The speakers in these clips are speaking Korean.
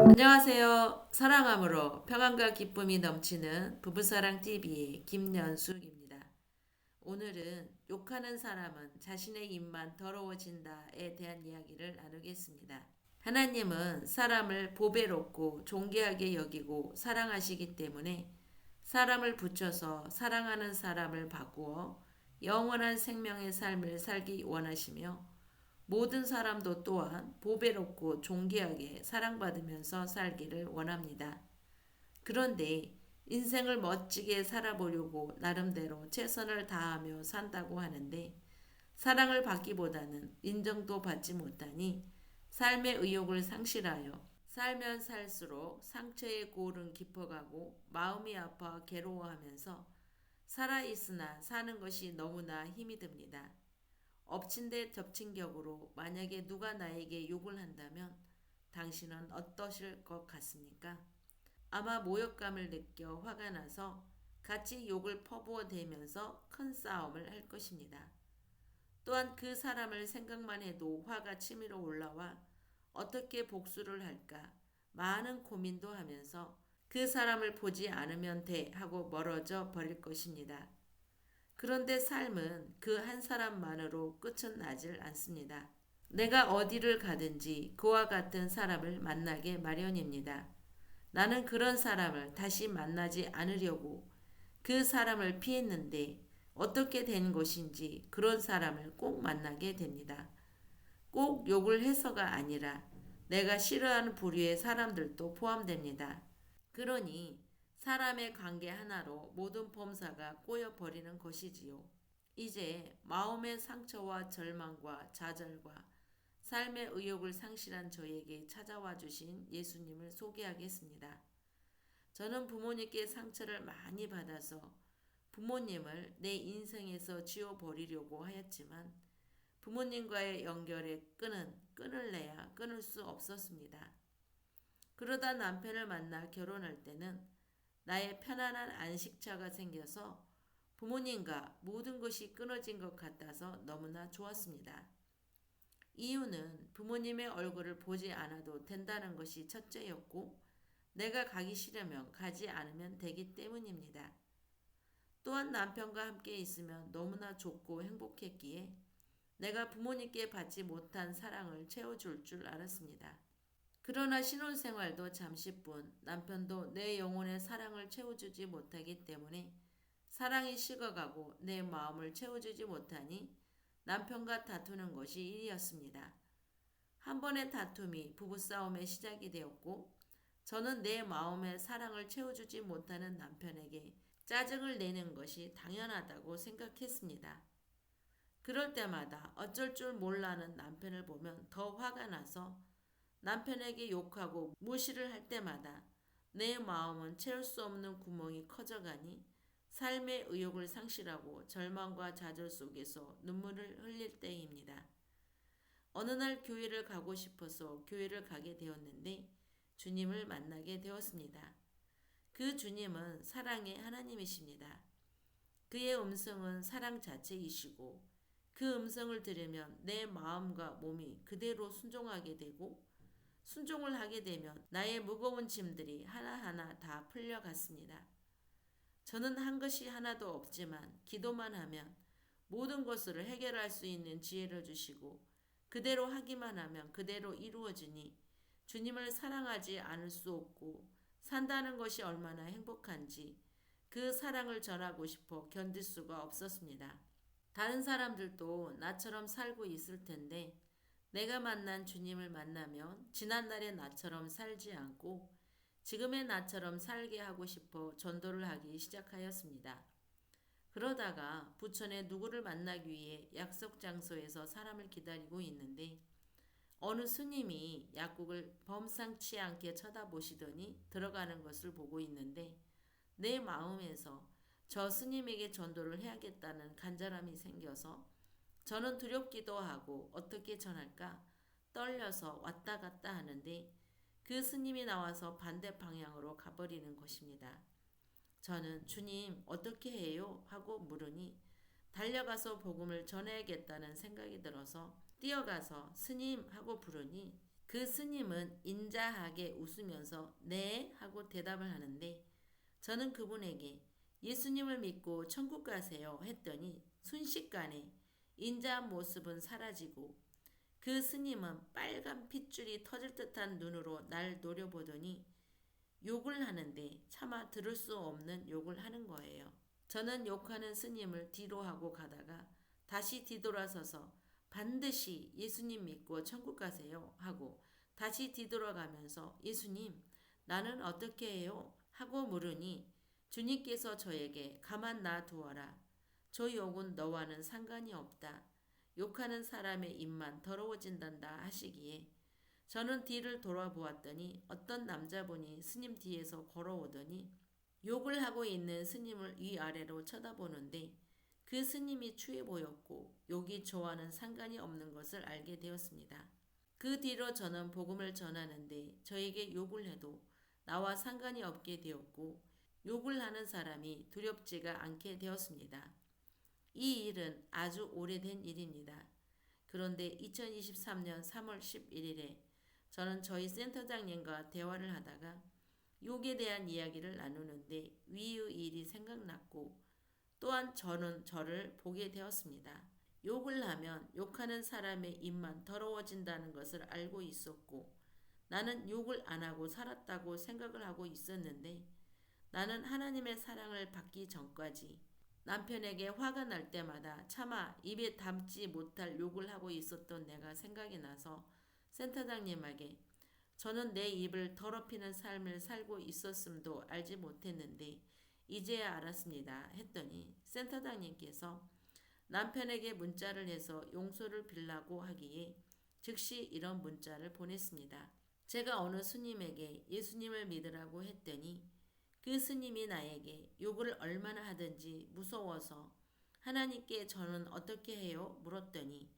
안녕하세요. 사랑함으로 평안과 기쁨이 넘치는 부부사랑TV의 김연숙입니다. 오늘은 욕하는 사람은 자신의 입만 더러워진다에 대한 이야기를 나누겠습니다. 하나님은 사람을 보배롭고 존귀하게 여기고 사랑하시기 때문에 사람을 붙여서 사랑하는 사람을 바꾸어 영원한 생명의 삶을 살기 원하시며 모든 사람도 또한 보배롭고 존귀하게 사랑받으면서 살기를 원합니다. 그런데 인생을 멋지게 살아보려고 나름대로 최선을 다하며 산다고 하는데 사랑을 받기보다는 인정도 받지 못하니 삶의 의욕을 상실하여 살면 살수록 상처의 골은 깊어가고 마음이 아파 괴로워하면서 살아있으나 사는 것이 너무나 힘이 듭니다. 엎친 데 덮친 격으로 만약에 누가 나에게 욕을 한다면 당신은 어떠실 것 같습니까? 아마 모욕감을 느껴 화가 나서 같이 욕을 퍼부어 대면서 큰 싸움을 할 것입니다. 또한 그 사람을 생각만 해도 화가 치밀어 올라와 어떻게 복수를 할까 많은 고민도 하면서 그 사람을 보지 않으면 돼 하고 멀어져 버릴 것입니다. 그런데 삶은 그 한 사람만으로 끝은 나질 않습니다. 내가 어디를 가든지 그와 같은 사람을 만나게 마련입니다. 나는 그런 사람을 다시 만나지 않으려고 그 사람을 피했는데 어떻게 된 것인지 그런 사람을 꼭 만나게 됩니다. 꼭 욕을 해서가 아니라 내가 싫어하는 부류의 사람들도 포함됩니다. 그러니 사람의 관계 하나로 모든 범사가 꼬여버리는 것이지요. 이제 마음의 상처와 절망과 좌절과 삶의 의욕을 상실한 저에게 찾아와 주신 예수님을 소개하겠습니다. 저는 부모님께 상처를 많이 받아서 부모님을 내 인생에서 지워버리려고 하였지만 부모님과의 연결의 끈을 내야 끊을 수 없었습니다. 그러다 남편을 만나 결혼할 때는 나의 편안한 안식처가 생겨서 부모님과 모든 것이 끊어진 것 같아서 너무나 좋았습니다. 이유는 부모님의 얼굴을 보지 않아도 된다는 것이 첫째였고 내가 가기 싫으면 가지 않으면 되기 때문입니다. 또한 남편과 함께 있으면 너무나 좋고 행복했기에 내가 부모님께 받지 못한 사랑을 채워줄 줄 알았습니다. 그러나 신혼생활도 잠시뿐 남편도 내 영혼의 사랑을 채워주지 못하기 때문에 사랑이 식어가고 내 마음을 채워주지 못하니 남편과 다투는 것이 일이었습니다. 한 번의 다툼이 부부싸움의 시작이 되었고 저는 내 마음의 사랑을 채워주지 못하는 남편에게 짜증을 내는 것이 당연하다고 생각했습니다. 그럴 때마다 어쩔 줄 몰라는 남편을 보면 더 화가 나서 남편에게 욕하고 무시를 할 때마다 내 마음은 채울 수 없는 구멍이 커져가니 삶의 의욕을 상실하고 절망과 좌절 속에서 눈물을 흘릴 때입니다. 어느 날 교회를 가고 싶어서 교회를 가게 되었는데 주님을 만나게 되었습니다. 그 주님은 사랑의 하나님이십니다. 그의 음성은 사랑 자체이시고 그 음성을 들으면 내 마음과 몸이 그대로 순종하게 되고 순종을 하게 되면 나의 무거운 짐들이 하나하나 다 풀려갔습니다. 저는 한 것이 하나도 없지만 기도만 하면 모든 것을 해결할 수 있는 지혜를 주시고 그대로 하기만 하면 그대로 이루어지니 주님을 사랑하지 않을 수 없고 산다는 것이 얼마나 행복한지 그 사랑을 전하고 싶어 견딜 수가 없었습니다. 다른 사람들도 나처럼 살고 있을 텐데 내가 만난 주님을 만나면 지난날의 나처럼 살지 않고 지금의 나처럼 살게 하고 싶어 전도를 하기 시작하였습니다. 그러다가 부천에 누구를 만나기 위해 약속 장소에서 사람을 기다리고 있는데 어느 스님이 약국을 범상치 않게 쳐다보시더니 들어가는 것을 보고 있는데 내 마음에서 저 스님에게 전도를 해야겠다는 간절함이 생겨서 저는 두렵기도 하고 어떻게 전할까 떨려서 왔다 갔다 하는데 그 스님이 나와서 반대 방향으로 가버리는 것입니다. 저는 주님 어떻게 해요? 하고 물으니 달려가서 복음을 전해야겠다는 생각이 들어서 뛰어가서 스님 하고 부르니 그 스님은 인자하게 웃으면서 네 하고 대답을 하는데 저는 그분에게 예수님을 믿고 천국 가세요 했더니 순식간에 인자한 모습은 사라지고 그 스님은 빨간 핏줄이 터질 듯한 눈으로 날 노려보더니 욕을 하는데 차마 들을 수 없는 욕을 하는 거예요. 저는 욕하는 스님을 뒤로 하고 가다가 다시 뒤돌아서서 반드시 예수님 믿고 천국 가세요 하고 다시 뒤돌아가면서 예수님 나는 어떻게 해요? 하고 물으니 주님께서 저에게 가만 놔두어라. 저 욕은 너와는 상관이 없다. 욕하는 사람의 입만 더러워진단다 하시기에 저는 뒤를 돌아보았더니 어떤 남자분이 스님 뒤에서 걸어오더니 욕을 하고 있는 스님을 위아래로 쳐다보는데 그 스님이 추해 보였고 욕이 저와는 상관이 없는 것을 알게 되었습니다. 그 뒤로 저는 복음을 전하는데 저에게 욕을 해도 나와 상관이 없게 되었고 욕을 하는 사람이 두렵지가 않게 되었습니다. 이 일은 아주 오래된 일입니다. 그런데 2023년 3월 11일에 저는 저희 센터장님과 대화를 하다가 욕에 대한 이야기를 나누는데 위의 일이 생각났고 또한 저는 저를 보게 되었습니다. 욕을 하면 욕하는 사람의 입만 더러워진다는 것을 알고 있었고 나는 욕을 안 하고 살았다고 생각을 하고 있었는데 나는 하나님의 사랑을 받기 전까지 남편에게 화가 날 때마다 차마 입에 담지 못할 욕을 하고 있었던 내가 생각이 나서 센터장님에게 저는 내 입을 더럽히는 삶을 살고 있었음도 알지 못했는데 이제야 알았습니다 했더니 센터장님께서 남편에게 문자를 해서 용서를 빌라고 하기에 즉시 이런 문자를 보냈습니다. 제가 어느 스님에게 예수님을 믿으라고 했더니 그 스님이 나에게 욕을 얼마나 하든지 무서워서 하나님께 저는 어떻게 해요? 물었더니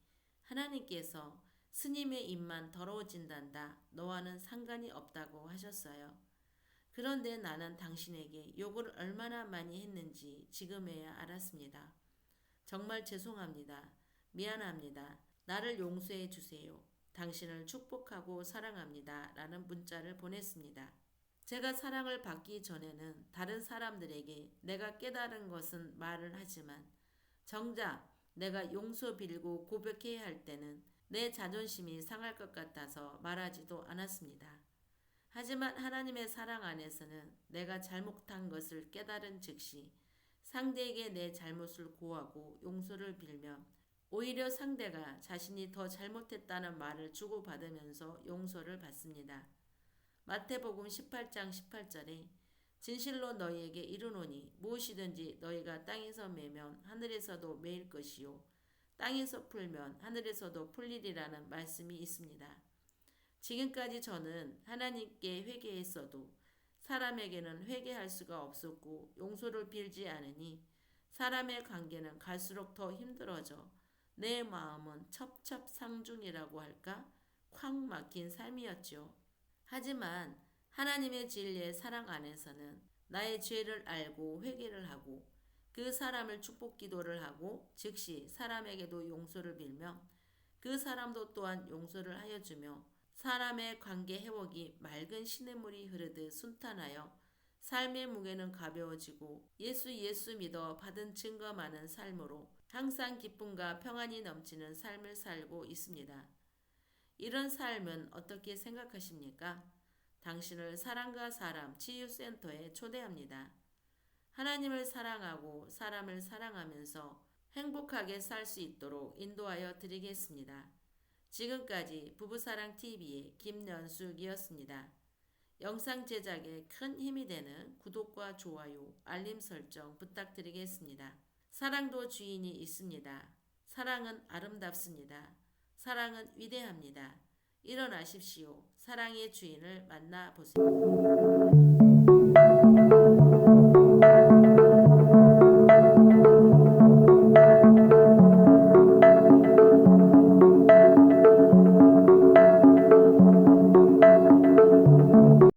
하나님께서 스님의 입만 더러워진단다. 너와는 상관이 없다고 하셨어요. 그런데 나는 당신에게 욕을 얼마나 많이 했는지 지금에야 알았습니다. 정말 죄송합니다. 미안합니다. 나를 용서해 주세요. 당신을 축복하고 사랑합니다. 라는 문자를 보냈습니다. 제가 사랑을 받기 전에는 다른 사람들에게 내가 깨달은 것은 말을 하지만 정작 내가 용서 빌고 고백해야 할 때는 내 자존심이 상할 것 같아서 말하지도 않았습니다. 하지만 하나님의 사랑 안에서는 내가 잘못한 것을 깨달은 즉시 상대에게 내 잘못을 고하고 용서를 빌면 오히려 상대가 자신이 더 잘못했다는 말을 주고받으면서 용서를 받습니다. 마태복음 18장 18절에 진실로 너희에게 이르노니 무엇이든지 너희가 땅에서 매면 하늘에서도 매일 것이요 땅에서 풀면 하늘에서도 풀리리라는 말씀이 있습니다. 지금까지 저는 하나님께 회개했어도 사람에게는 회개할 수가 없었고 용서를 빌지 않으니 사람의 관계는 갈수록 더 힘들어져 내 마음은 첩첩상중이라고 할까? 콱 막힌 삶이었죠. 하지만 하나님의 진리의 사랑 안에서는 나의 죄를 알고 회개를 하고 그 사람을 축복 기도를 하고 즉시 사람에게도 용서를 빌며 그 사람도 또한 용서를 하여 주며 사람의 관계 회복이 맑은 시냇물이 흐르듯 순탄하여 삶의 무게는 가벼워지고 예수 믿어 받은 증거 많은 삶으로 항상 기쁨과 평안이 넘치는 삶을 살고 있습니다. 이런 삶은 어떻게 생각하십니까? 당신을 사랑과 사람 치유센터에 초대합니다. 하나님을 사랑하고 사람을 사랑하면서 행복하게 살 수 있도록 인도하여 드리겠습니다. 지금까지 부부사랑TV의 김연숙이었습니다. 영상 제작에 큰 힘이 되는 구독과 좋아요, 알림 설정 부탁드리겠습니다. 사랑도 주인이 있습니다. 사랑은 아름답습니다. 사랑은 위대합니다. 일어나십시오. 사랑의 주인을 만나보세요.